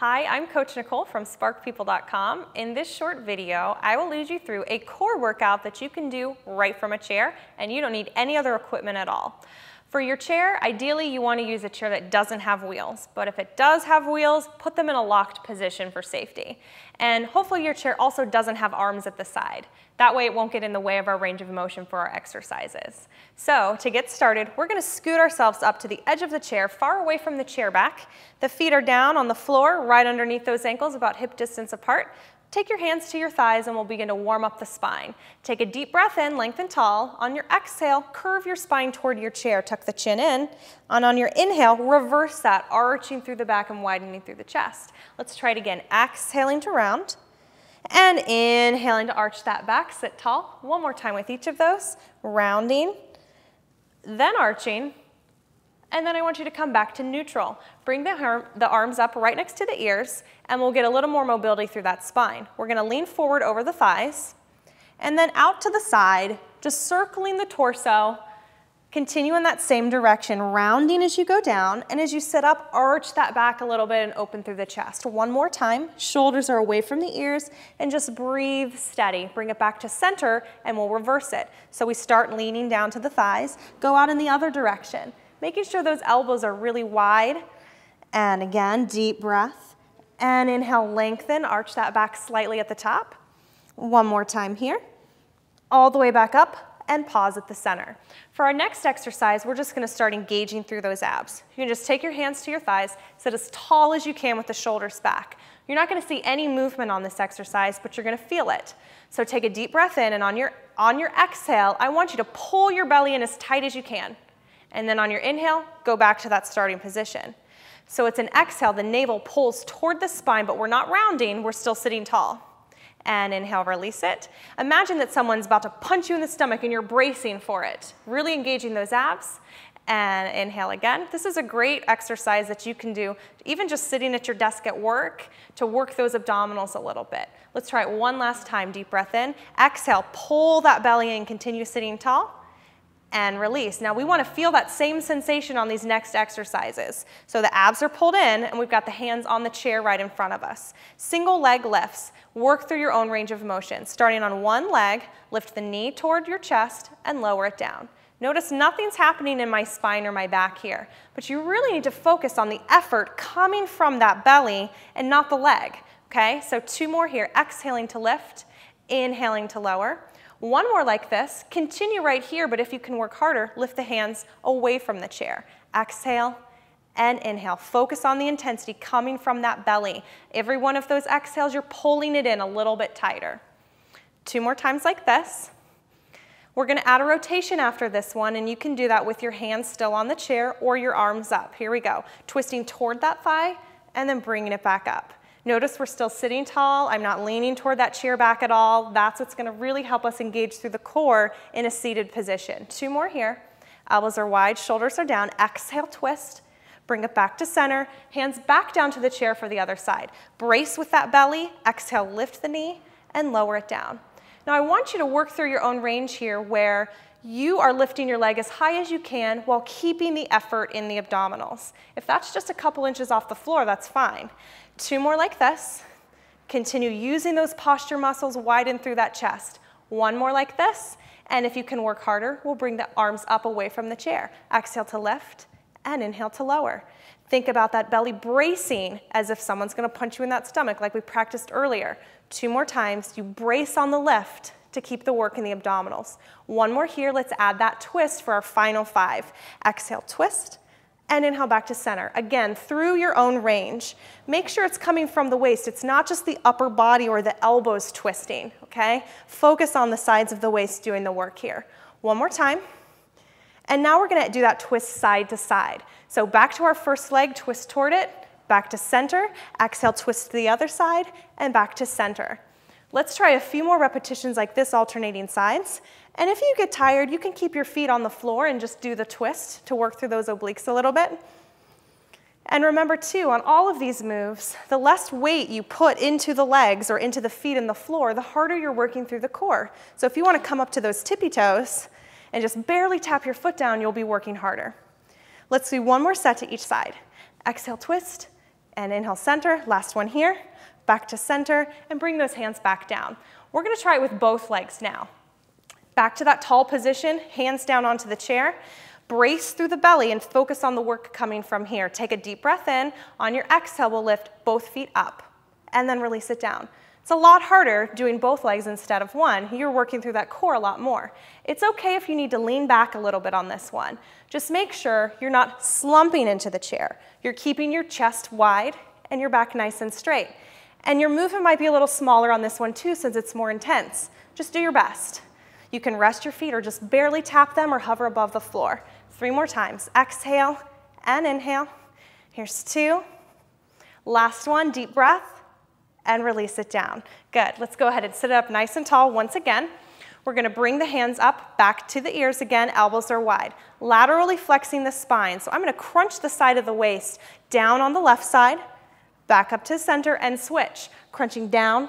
Hi, I'm Coach Nicole from SparkPeople.com. In this short video, I will lead you through a core workout that you can do right from a chair, and you don't need any other equipment at all. For your chair, ideally you want to use a chair that doesn't have wheels, but if it does have wheels, put them in a locked position for safety. And hopefully your chair also doesn't have arms at the side. That way it won't get in the way of our range of motion for our exercises. So to get started, we're going to scoot ourselves up to the edge of the chair, far away from the chair back. The feet are down on the floor, right underneath those ankles, about hip distance apart. Take your hands to your thighs and we'll begin to warm up the spine. Take a deep breath in, lengthen tall. On your exhale, curve your spine toward your chair, tuck the chin in. And on your inhale, reverse that, arching through the back and widening through the chest. Let's try it again. Exhaling to round and inhaling to arch that back, sit tall. One more time with each of those. Rounding, then arching. And then I want you to come back to neutral. Bring the arms up right next to the ears, and we'll get a little more mobility through that spine. We're going to lean forward over the thighs, and then out to the side, just circling the torso. Continue in that same direction, rounding as you go down, and as you sit up, arch that back a little bit and open through the chest. One more time, shoulders are away from the ears, and just breathe steady. Bring it back to center, and we'll reverse it. So we start leaning down to the thighs, go out in the other direction. Making sure those elbows are really wide. And again, deep breath. And inhale, lengthen, arch that back slightly at the top. One more time here. All the way back up and pause at the center. For our next exercise, we're just going to start engaging through those abs. You can just take your hands to your thighs, sit as tall as you can with the shoulders back. You're not going to see any movement on this exercise, but you're going to feel it. So take a deep breath in, and on your exhale, I want you to pull your belly in as tight as you can. And then on your inhale, go back to that starting position. So it's an exhale, the navel pulls toward the spine, but we're not rounding, we're still sitting tall. And inhale, release it. Imagine that someone's about to punch you in the stomach and you're bracing for it. Really engaging those abs. And inhale again. This is a great exercise that you can do, even just sitting at your desk at work, to work those abdominals a little bit. Let's try it one last time. Deep breath in. Exhale, pull that belly in, continue sitting tall. And release. Now we want to feel that same sensation on these next exercises. So the abs are pulled in and we've got the hands on the chair right in front of us. Single leg lifts. Work through your own range of motion. Starting on one leg, lift the knee toward your chest and lower it down. Notice nothing's happening in my spine or my back here, but you really need to focus on the effort coming from that belly and not the leg. Okay, so two more here. Exhaling to lift, inhaling to lower. One more like this. Continue right here, but if you can work harder, lift the hands away from the chair. Exhale and inhale. Focus on the intensity coming from that belly. Every one of those exhales, you're pulling it in a little bit tighter. Two more times like this. We're going to add a rotation after this one, and you can do that with your hands still on the chair or your arms up. Here we go. Twisting toward that thigh and then bringing it back up. Notice we're still sitting tall. I'm not leaning toward that chair back at all. That's what's going to really help us engage through the core in a seated position. Two more here. Elbows are wide, shoulders are down. Exhale, twist. Bring it back to center. Hands back down to the chair for the other side. Brace with that belly. Exhale, lift the knee and lower it down. Now I want you to work through your own range here where you are lifting your leg as high as you can while keeping the effort in the abdominals. If that's just a couple inches off the floor, that's fine. Two more like this. Continue using those posture muscles, widen through that chest. One more like this, and if you can work harder, we'll bring the arms up away from the chair. Exhale to lift, and inhale to lower. Think about that belly bracing as if someone's going to punch you in that stomach like we practiced earlier. Two more times, you brace on the lift to keep the work in the abdominals. One more here, let's add that twist for our final five. Exhale, twist. And inhale back to center. Again, through your own range. Make sure it's coming from the waist. It's not just the upper body or the elbows twisting, okay? Focus on the sides of the waist doing the work here. One more time. And now we're going to do that twist side to side. So back to our first leg, twist toward it, back to center. Exhale, twist to the other side, and back to center. Let's try a few more repetitions like this, alternating sides. And if you get tired, you can keep your feet on the floor and just do the twist to work through those obliques a little bit. And remember too, on all of these moves, the less weight you put into the legs or into the feet and the floor, the harder you're working through the core. So if you want to come up to those tippy toes and just barely tap your foot down, you'll be working harder. Let's do one more set to each side. Exhale, twist, And inhale, center. Last one here. Back to center, and bring those hands back down. We're gonna try it with both legs now. Back to that tall position, hands down onto the chair. Brace through the belly and focus on the work coming from here. Take a deep breath in. On your exhale, we'll lift both feet up and then release it down. It's a lot harder doing both legs instead of one. You're working through that core a lot more. It's okay if you need to lean back a little bit on this one. Just make sure you're not slumping into the chair. You're keeping your chest wide and your back nice and straight. And your movement might be a little smaller on this one too since it's more intense. Just do your best. You can rest your feet or just barely tap them or hover above the floor. 3 more times. Exhale and inhale. Here's 2. Last one, deep breath. And release it down. Good. Let's go ahead and sit up nice and tall once again. We're going to bring the hands up, back to the ears again. Elbows are wide. Laterally flexing the spine. So I'm going to crunch the side of the waist down on the left side, back up to center, and switch. Crunching down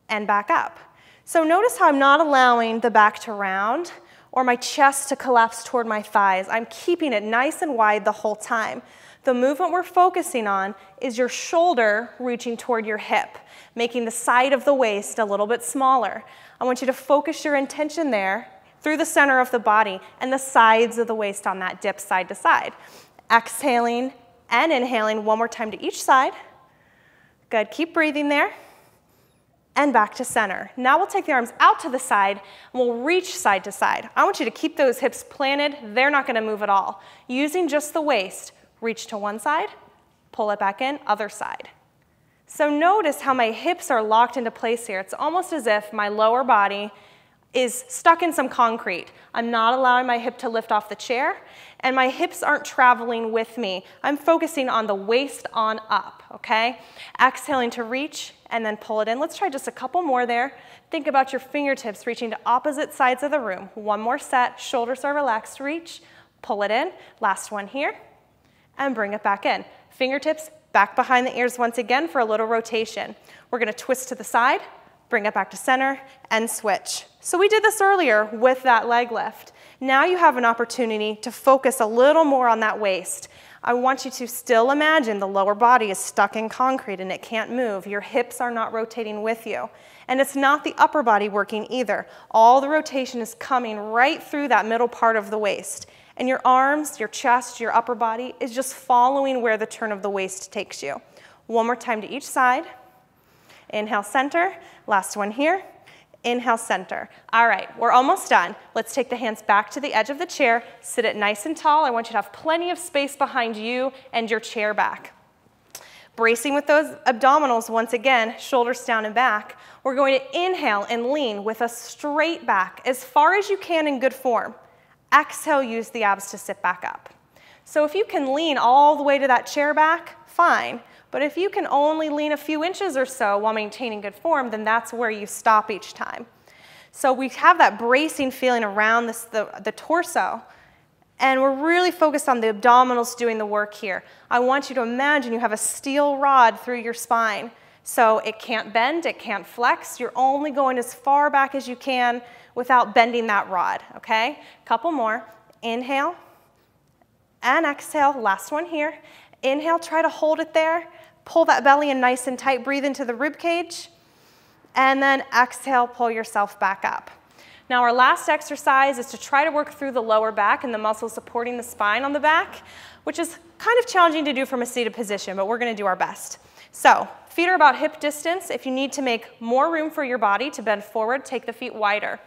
and back up. So notice how I'm not allowing the back to round or my chest to collapse toward my thighs. I'm keeping it nice and wide the whole time. The movement we're focusing on is your shoulder reaching toward your hip, making the side of the waist a little bit smaller. I want you to focus your intention there through the center of the body and the sides of the waist on that dip side to side. Exhaling and inhaling one more time to each side. Good, keep breathing there. And back to center. Now we'll take the arms out to the side and we'll reach side to side. I want you to keep those hips planted. They're not gonna move at all. Using just the waist. Reach to one side, pull it back in, other side. So notice how my hips are locked into place here. It's almost as if my lower body is stuck in some concrete. I'm not allowing my hip to lift off the chair, and my hips aren't traveling with me. I'm focusing on the waist on up, okay? Exhaling to reach, and then pull it in. Let's try just a couple more there. Think about your fingertips reaching to opposite sides of the room. One more set, shoulders are relaxed, reach, pull it in. Last one here. And bring it back in. Fingertips back behind the ears once again for a little rotation. We're gonna twist to the side, bring it back to center, and switch. So we did this earlier with that leg lift. Now you have an opportunity to focus a little more on that waist. I want you to still imagine the lower body is stuck in concrete and it can't move. Your hips are not rotating with you. And it's not the upper body working either. All the rotation is coming right through that middle part of the waist. And your arms, your chest, your upper body is just following where the turn of the waist takes you. One more time to each side. Inhale, center. Last one here. Inhale, center. All right, we're almost done. Let's take the hands back to the edge of the chair. Sit it nice and tall. I want you to have plenty of space behind you and your chair back. Bracing with those abdominals once again, shoulders down and back. We're going to inhale and lean with a straight back as far as you can in good form. Exhale, use the abs to sit back up. So if you can lean all the way to that chair back, fine. But if you can only lean a few inches or so while maintaining good form, then that's where you stop each time. So we have that bracing feeling around the torso, and we're really focused on the abdominals doing the work here. I want you to imagine you have a steel rod through your spine. So it can't bend, it can't flex. You're only going as far back as you can without bending that rod, okay? Couple more. Inhale and exhale. Last one here. Inhale, try to hold it there. Pull that belly in nice and tight. Breathe into the rib cage. And then exhale, pull yourself back up. Now our last exercise is to try to work through the lower back and the muscles supporting the spine on the back, which is kind of challenging to do from a seated position, but we're gonna do our best. So, feet are about hip distance. If you need to make more room for your body to bend forward, take the feet wider.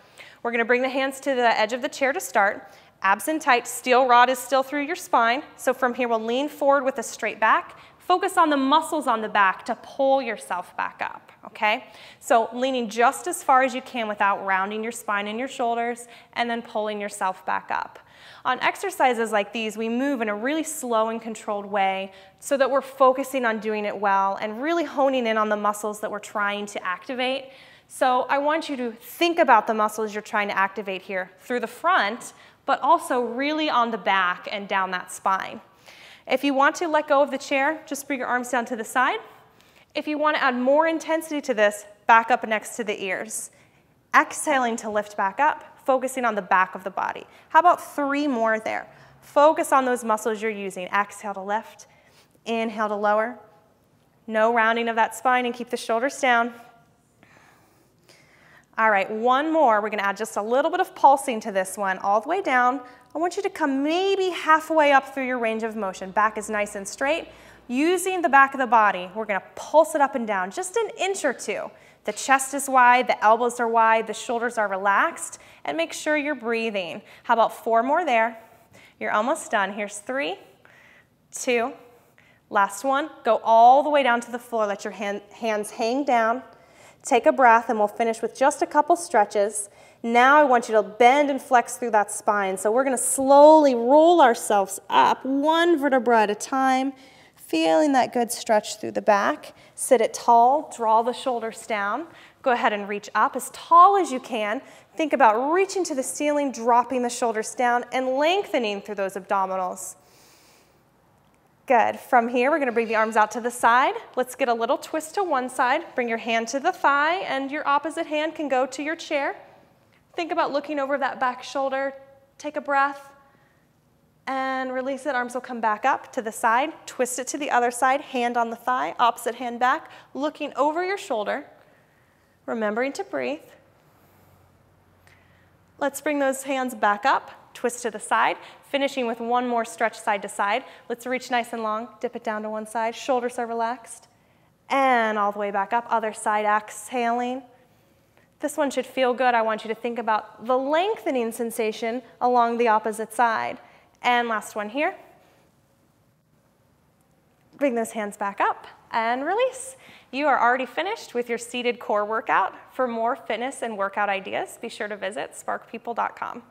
We're gonna bring the hands to the edge of the chair to start. Abs in tight, steel rod is still through your spine. So from here, we'll lean forward with a straight back. Focus on the muscles on the back to pull yourself back up, okay? So leaning just as far as you can without rounding your spine and your shoulders, and then pulling yourself back up. On exercises like these, we move in a really slow and controlled way so that we're focusing on doing it well and really honing in on the muscles that we're trying to activate. So I want you to think about the muscles you're trying to activate here through the front, but also really on the back and down that spine. If you want to let go of the chair, just bring your arms down to the side. If you want to add more intensity to this, back up next to the ears. Exhaling to lift back up, focusing on the back of the body. How about 3 more there? Focus on those muscles you're using. Exhale to lift, inhale to lower, No rounding of that spine, and keep the shoulders down. All right, one more. We're gonna add just a little bit of pulsing to this one, all the way down. I want you to come maybe halfway up through your range of motion. Back is nice and straight. Using the back of the body, we're gonna pulse it up and down, just an inch or two. The chest is wide, the elbows are wide, the shoulders are relaxed, and make sure you're breathing. How about 4 more there? You're almost done. Here's 3, 2, last one. Go all the way down to the floor. Let your hands hang down. Take a breath, and we'll finish with just a couple stretches. Now I want you to bend and flex through that spine. So we're going to slowly roll ourselves up, 1 vertebra at a time, feeling that good stretch through the back. Sit it tall, draw the shoulders down. Go ahead and reach up as tall as you can. Think about reaching to the ceiling, dropping the shoulders down, and lengthening through those abdominals. Good. From here, we're going to bring the arms out to the side. Let's get a little twist to one side. Bring your hand to the thigh, and your opposite hand can go to your chair. Think about looking over that back shoulder. Take a breath and release it. Arms will come back up to the side. Twist it to the other side. Hand on the thigh, opposite hand back, looking over your shoulder, remembering to breathe. Let's bring those hands back up. Twist to the side, finishing with one more stretch side to side. Let's reach nice and long, dip it down to one side, shoulders are relaxed, and all the way back up, other side, exhaling. This one should feel good. I want you to think about the lengthening sensation along the opposite side. And last one here. Bring those hands back up and release. You are already finished with your seated core workout. For more fitness and workout ideas, be sure to visit sparkpeople.com.